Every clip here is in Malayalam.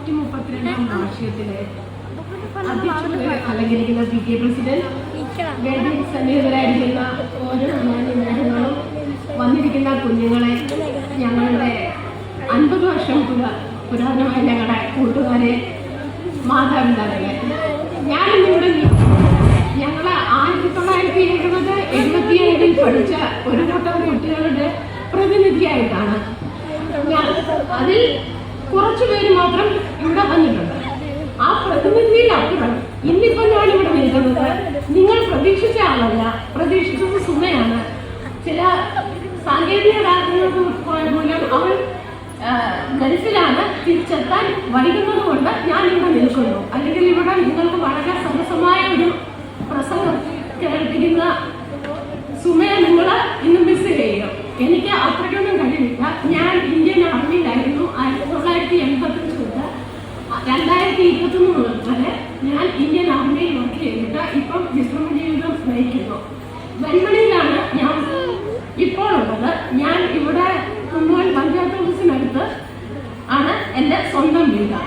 132ാം വാർഷികത്തിലെ അധ്യക്ഷത അലങ്കരിക്കുന്ന പി ടി എ പ്രസിഡന്റ്, വേദിയിൽ സന്നിഹിതരായിരിക്കുന്ന ഓരോ മാന്യങ്ങളും വന്നിരിക്കുന്ന കുഞ്ഞുങ്ങളെ, ഞങ്ങളുടെ 50 വർഷം പുരാതനമായ ഞങ്ങളുടെ കൂട്ടുകാരെ, മാതാപിതാക്കളെ, ഞാനിന്നിവിടെ ഞങ്ങൾ 1977 പഠിച്ച ഒരു കൂട്ടം കുട്ടികളുടെ പ്രതിനിധിയായിട്ടാണ്. അതിൽ കുറച്ചുപേര് മാത്രം ഇവിടെ വന്നിട്ടുണ്ട്. ആ പ്രതിനിധിയിലപ്പുറം ഇന്നിപ്പോൾ ഞാനിവിടെ നിൽക്കുന്നത് നിങ്ങൾ പ്രതീക്ഷിച്ച ആളല്ല, പ്രതീക്ഷിച്ചത് സുമയാണ്. ചില സാങ്കേതിക കാരണങ്ങൾക്ക് മൂലം അവൾ ഗൾഫിലാണ്. തിരിച്ചെത്താൻ വൈകുന്നത് കൊണ്ട് ഞാൻ ഇവിടെ നിൽക്കുന്നു. അല്ലെങ്കിൽ ഇവിടെ നിങ്ങൾക്ക് വളരെ സരസമായ ഒരു പ്രസംഗം കേൾപ്പിക്കുന്ന സുമയെ നിങ്ങൾ ഇന്ന് മിസ് ചെയ്യും. എനിക്ക് അത്രയ്ക്കൊന്നും കഴിയില്ല. ഞാൻ ഇന്ത്യൻ ആർമിയിലായിരുന്നു 1985 തൊട്ട് 2021 വരെ ഞാൻ ഇന്ത്യൻ ആർമിയിൽ വർക്ക് ചെയ്തിട്ട് ഇപ്പം വിശ്രമ ജീവിതം നയിക്കുന്നു. വെൺമണിയിലാണ് ഞാൻ ഇപ്പോൾ ഉള്ളത്. ഞാൻ ഇവിടെ കുന്നുവൽ പഞ്ചായത്ത് ഓഫീസിനടുത്ത് ആണ് എൻ്റെ സ്വന്തം വീട്.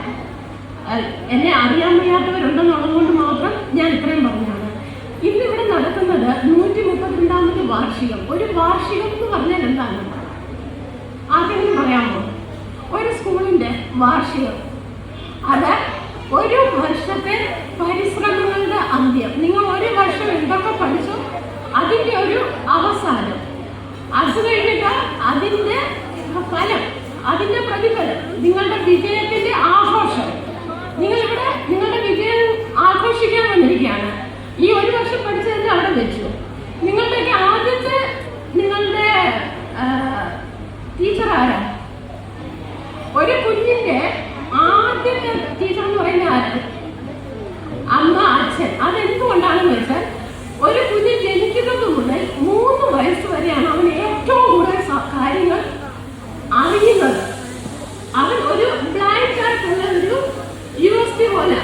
എന്നെ അറിയാൻ വയ്യാത്തവരുണ്ടെന്നുള്ളത് കൊണ്ട് മാത്രം ഞാൻ ഇത്രയും പറഞ്ഞാണ്. ഇന്നിവിടെ നടക്കുന്നത് 132ാമത് വാർഷികം. ഒരു വാർഷികം എന്ന് പറഞ്ഞാൽ എന്താണ് ആർക്കെങ്കിലും പറയാമോ? ഒരു സ്കൂളിൻ്റെ വാർഷികം, അത് ഒരു വർഷത്തെ പരിശ്രമങ്ങളുടെ അന്ത്യം. നിങ്ങൾ ഒരു വർഷം എന്തൊക്കെ പഠിച്ചോ അതിൻ്റെ ഒരു അവസാനം, അത് കഴിഞ്ഞിട്ട് അതിൻ്റെ ഫലം, അതിൻ്റെ പ്രതിഫലം, നിങ്ങളുടെ വിജയത്തിൻ്റെ ആഘോഷം. നിങ്ങളിവിടെ നിങ്ങളുടെ വിജയം ആഘോഷിക്കാൻ വന്നിരിക്കുകയാണ്. ഈ ഒരു വർഷം പഠിച്ചതിന് അവിടെ വെച്ചു. നിങ്ങളുടെയൊക്കെ ആദ്യത്തെ നിങ്ങളുടെ ടീച്ചർ ആരാ? ഒരു കുഞ്ഞിന്റെ ആദ്യത്തെ ടീച്ചർ എന്ന് പറയുന്ന ആരാ? അമ്മ, അച്ഛൻ. അതെന്തുകൊണ്ടാണെന്ന് വെച്ചാൽ ഒരു കുഞ്ഞ് ജനിക്കുന്നത് മുതൽ 3 വയസ്സ് വരെയാണ് അവൻ ഏറ്റവും കൂടുതൽ കാര്യങ്ങൾ അറിയുന്നത്. അവൻ ഒരു ബ്ലാങ്ക് ആയിട്ടുള്ള ഒരു യൂണിവേഴ്സിറ്റി പോലെ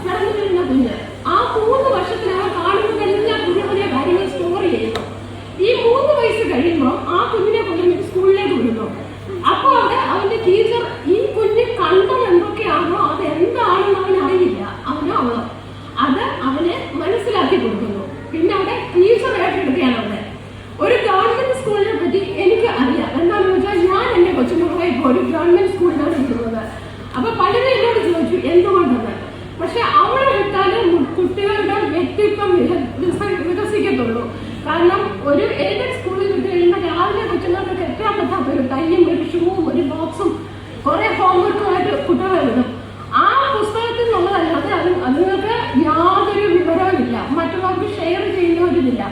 കടന്നു വരുന്ന കുഞ്ഞ്. ആ 3 വർഷത്തിൽ അവൻ കാണുന്നതെല്ലാം പുതിയ പുതിയ കാര്യങ്ങൾ സ്റ്റോർ ചെയ്യുന്നു. ഈ 3 വയസ്സ് കഴിയുമ്പോൾ ആ കുഞ്ഞിനെ കൊണ്ടുവന്നിട്ട് സ്കൂളിലേക്ക് വിടുന്നു. അപ്പോൾ അവിടെ അവന്റെ ടീച്ചർ ഈ കുഞ്ഞ് കണ്ടത് എന്തൊക്കെയാണോ അത് എന്താണെന്ന് അവൻ അറിയില്ല. അവനോ അവളോ അത് അവനെ മനസ്സിലാക്കി കൊടുക്കുന്നു. പിന്നെ അവിടെ ടീച്ചർ ഏറ്റെടുക്കുകയാണ്. അവിടെ ഒരു ഗവൺമെന്റ് സ്കൂളിനെ പറ്റി എനിക്ക് അറിയാം. എന്താണെന്ന് വെച്ചാൽ ഞാൻ എൻ്റെ കൊച്ചുമകളെ ഇപ്പോൾ ഒരു ഗവൺമെന്റ് സ്കൂളിലാണ് ഇരിക്കുന്നത്. അപ്പൊ പലരും എന്നോട് ചോദിച്ചു എന്തുകൊണ്ടെന്ന്. പക്ഷെ അവിടെ വിട്ടാല് കുട്ടികളുടെ വ്യക്തിത്വം വികസിക്കത്തുള്ളൂ. കാരണം ഒരു എയ്ഡഡ് സ്കൂളിൽ വിട്ട് കഴിയുമ്പോൾ രാവിലെ കൊച്ചുങ്ങൾക്ക് കെട്ടാൻ പറ്റാത്ത ഒരു ടൈയും ഒരു ഷൂവും ഒരു ബോക്സും കുറെ ഹോംവർക്കുമായിട്ട് കുട്ടികളെ വിടും. ആ പുസ്തകത്തിൽ നിന്നുള്ളതല്ലാതെ അതുങ്ങൾക്ക് യാതൊരു വിവരവുമില്ല, മറ്റുള്ളവർക്ക് ഷെയർ ചെയ്യുന്നവരില്ല.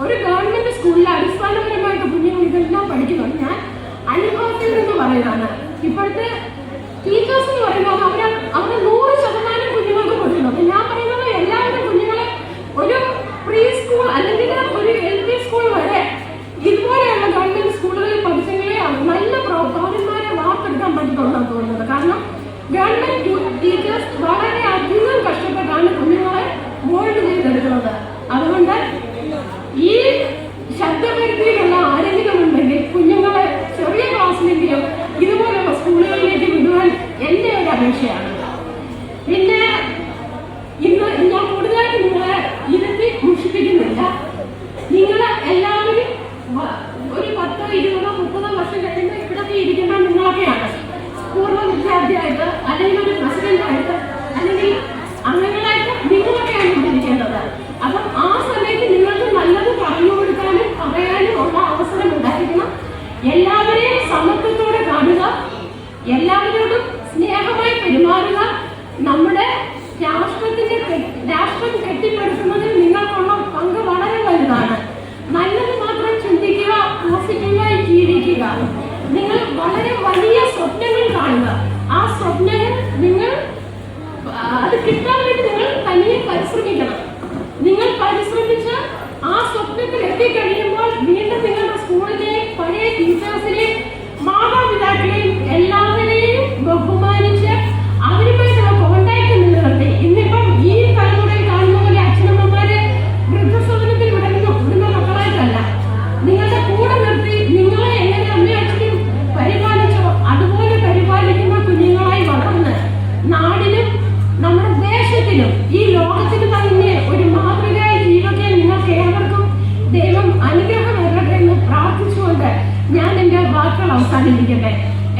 ഒരു ഗവൺമെന്റ് സ്കൂളിൽ അടിസ്ഥാനപരമായിട്ട് കുഞ്ഞുങ്ങൾ ഇതെല്ലാം പഠിക്കുന്നു. ഞാൻ അനുഭവത്തിൽ നിന്ന് പറയുന്നതാണ്. ഇപ്പോഴത്തെ ടീച്ചേഴ്സ് എന്ന് പറയുന്നത് അവര് 100% കുഞ്ഞുങ്ങൾക്ക് കൊടുക്കുന്നു. ഞാൻ പറയുന്നത് എല്ലാവരും കുഞ്ഞുങ്ങളെ ഒരു പ്രീ സ്കൂൾ അല്ലെങ്കിൽ ഒരു LP സ്കൂൾ വരെ ഇതുപോലെയുള്ള ഗവൺമെന്റ് സ്കൂളുകളിൽ പഠിച്ചെങ്കിലേ നല്ല പൗരന്മാരെ വാർത്തെടുക്കാൻ പറ്റുന്നുണ്ടെന്ന് തോന്നുന്നത്. കാരണം ഗവൺമെന്റ് ടീച്ചേഴ്സ് വളരെയധികം കഷ്ടപ്പെട്ടാണ് കുഞ്ഞുങ്ങളെ മോൾഡ് ചെയ്തെടുക്കുന്നത്. അതുകൊണ്ട് ഈ ശബ്ദപരിധിയിലുള്ള ആരെങ്കിലും ഉണ്ടെങ്കിൽ കുഞ്ഞുങ്ങളെ ചെറിയ ക്ലാസ്സിലെങ്കിലും ഇതുപോലുള്ള സ്കൂളുകളിലേക്ക് വിടുവാൻ എൻ്റെ ഒരു അപേക്ഷയാണ്. പിന്നെ ഇന്ന് ഞാൻ കൂടുതലായിട്ട് നിങ്ങളെ ഇരുത്തി മുഷിപ്പിക്കുന്നില്ല. നിങ്ങൾ എല്ലാവരും ഒരു 10, 20, 30 വർഷം കഴിയുമ്പോൾ ഇവിടൊക്കെ ഇരിക്കുന്ന നിങ്ങളൊക്കെയാണ്. പൂർവ്വ വിദ്യാർത്ഥിയായിട്ട് അല്ലെങ്കിൽ ഒരു പ്രസിഡന്റായിട്ട് അല്ലെങ്കിൽ അംഗങ്ങളായിട്ട് നിങ്ങളൊക്കെയാണ് ഇരിക്കേണ്ടത്. അപ്പം ആ സമയത്ത് നിങ്ങൾക്ക് നല്ലത് പറഞ്ഞു കൊടുക്കാനും പറയാനും ഉള്ള അവസരം ഉണ്ടായിരിക്കണം. എല്ലാവരെയും സമത്വത്തോടെ കാണുക, എല്ലാവരോടും സ്നേഹമായി പെരുമാറുക. നമ്മുടെ രാഷ്ട്രം കെട്ടിപ്പടുക്കുന്നതിൽ നിങ്ങൾക്കുള്ള പങ്ക് വളരെ വലുതാണ്. നല്ലത് മാത്രം ചിന്തിക്കുക, പോസിറ്റീവായി ജീവിക്കുക. നിങ്ങൾ വളരെ വലിയ സ്വപ്നങ്ങൾ കാണുക. ആ സ്വപ്നങ്ങൾ നിങ്ങൾ അത് കിട്ടാൻ വേണ്ടി നിങ്ങൾ തനിയെ പരിശ്രമിക്കണം. നിങ്ങൾ പരിശ്രമിച്ച് ആ സ്വപ്നത്തിൽ എത്തിക്കഴിയുമ്പോൾ വീണ്ടും നിങ്ങളുടെ സ്കൂളിലെയും പഴയ ടീച്ചേഴ്സിനെയും മാതാപിതാക്കളെയും എല്ലാവരെയും ബഹുമാനിച്ച് അവരുമായിട്ടുള്ള കോണ്ടാക്ട് നിലനിർത്തി. ഇന്നിപ്പം ഈ തലമുറയിൽ കാണുന്ന പോലെ അച്ഛനമ്മമാരെ വൃദ്ധസദനത്തിൽ വിടുന്ന മക്കളായിട്ടല്ല, നിങ്ങളുടെ കൂടെ നിർത്തി നിങ്ങളെ എങ്ങനെ അമ്മയും അച്ഛനും പരിപാലിച്ചോ അതുപോലെ പരിപാലിക്കുന്ന കുഞ്ഞുങ്ങളായി വളർന്ന് നാളെ വാക്കുകൾ അവസാനിപ്പിക്കട്ടെ.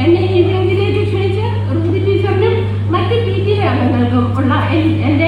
എന്നെ ഈ വേദിയിലേക്ക് ക്ഷണിച്ച് റൂബി ടീച്ചറിനും മറ്റ് PTA അംഗങ്ങൾക്കും ഉള്ള എൻ്റെ